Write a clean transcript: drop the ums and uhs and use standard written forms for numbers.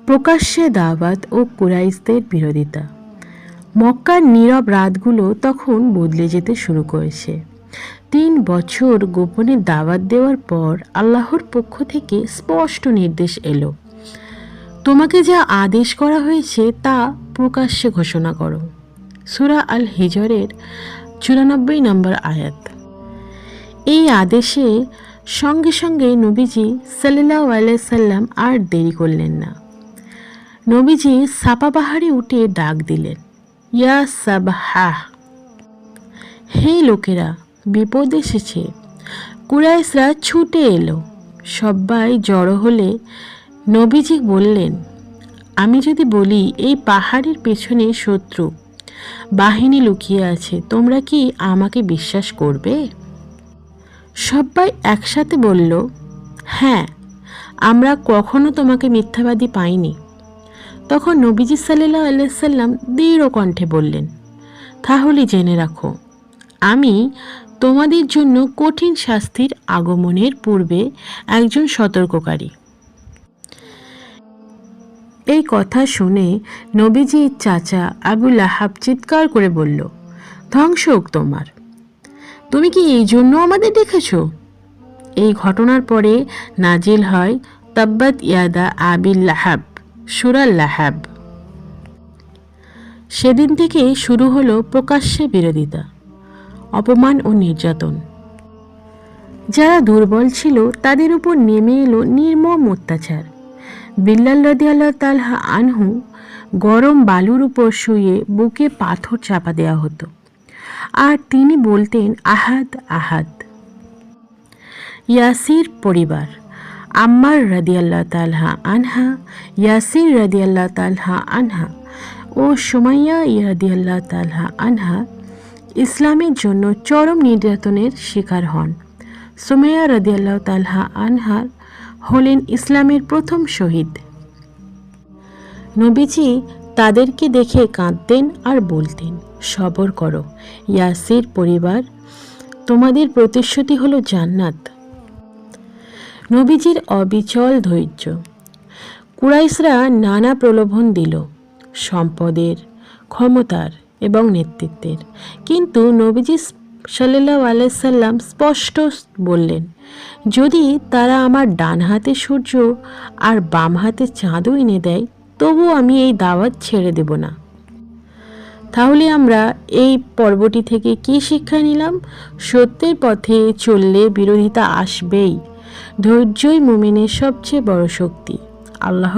প্রকাশ্যে দাওয়াত ও কুরাইশদের বিরোধিতা। মক্কার নীরব রাতগুলো তখন বদলে যেতে শুরু করেছে। 3 বছর গোপনে দাওয়াত দেওয়ার পর আল্লাহর পক্ষ থেকে স্পষ্ট নির্দেশ এলো, তোমাকে যা আদেশ করা হয়েছে তা প্রকাশ্যে ঘোষণা করো। সূরা আল হিজরের 94 নম্বর আয়াত। এই আদেশে সঙ্গে সঙ্গে নবীজি সাল্লাল্লাহু আলাইহি সাল্লাম আর দেরি করলেন না। নবীজি সাফা পাহাড়ে উঠে ডাক দিলেন, ইয়া সাবহাহ, হে লোকেরা, বিপদ এসেছে। কুরাইশরা ছুটে এলো। সবাই জড়ো হলে নবীজি বললেন, আমি যদি বলি এই পাহাড়ের পেছনে শত্রু বাহিনী লুকিয়ে আছে, তোমরা কি আমাকে বিশ্বাস করবে? সবাই একসাথে বলল, হ্যাঁ, আমরা কখনো তোমাকে মিথ্যাবাদী পাইনি। তখন নবীজি সাল্লাল্লাহু আলাইহি সাল্লাম দৃঢ় কণ্ঠে বললেন, তাহলে জেনে রাখো, আমি তোমাদের জন্য কঠিন শাস্তির আগমনের পূর্বে একজন সতর্ককারী। এই কথা শুনে নবীজির চাচা আবু লাহাব চিৎকার করে বলল, ধ্বংস হোক তোমার, তুমি কি এই জন্য আমাদের ডেকেছো? এই ঘটনার পরে নাজিল হয় তাব্বাত ইয়াদা আবিল লাহাব, সূরা লাহাব। সেদিন থেকে শুরু হলো প্রকাশ্যে বিরোধিতা, অপমান ও নির্যাতন। যারা দুর্বল ছিল তাদের উপর নেমে এলো নির্মম অত্যাচার। বিল্লাল রাদিয়াল্লাহু তাআলা আনহু গরম বালুর উপর শুয়ে বুকে পাথর চাপা দেওয়া হতো, আর তিনি বলতেন, আহাদ আহাদ। ইয়াসির পরিবার, আম্মার রাদিয়াল্লাহু তাআলা আনহা, ইয়াসির রাদিয়াল্লাহু তাআলা আনহা ও সুমাইয়া রাদিয়াল্লাহু তাআলা আনহা ইসলামের জন্য চরম নির্যাতনের শিকার হন। সুমাইয়া রাদিয়াল্লাহু তাআলা আনহা হলেন ইসলামের প্রথম শহীদ। নবীজি তাদেরকে দেখে কাঁদতেন আর বলতেন, সবর করো ইয়াসির পরিবার, তোমাদের প্রতিশ্রুতি হলো জান্নাত। নবীজির অবিচল ধৈর্য। কুরাইশরা নানা প্রলোভন দিল, সম্পদের, ক্ষমতার এবং নেতৃত্বের, কিন্তু নবীজি সাল্লাল্লাহু আলাইহি সাল্লাম স্পষ্ট বললেন, যদি তারা আমার ডান হাতে সূর্য আর বাম হাতে চাঁদও এনে দেয়, তবু আমি এই দাওয়াত ছেড়ে দেব না। তাহলে আমরা এই পর্বটি থেকে কি শিক্ষা নিলাম? সত্যের পথে চললে বিরোধিতা আসবেই। ধৈর্যই মুমিনের সবচেয়ে বড় শক্তি। আল্লাহ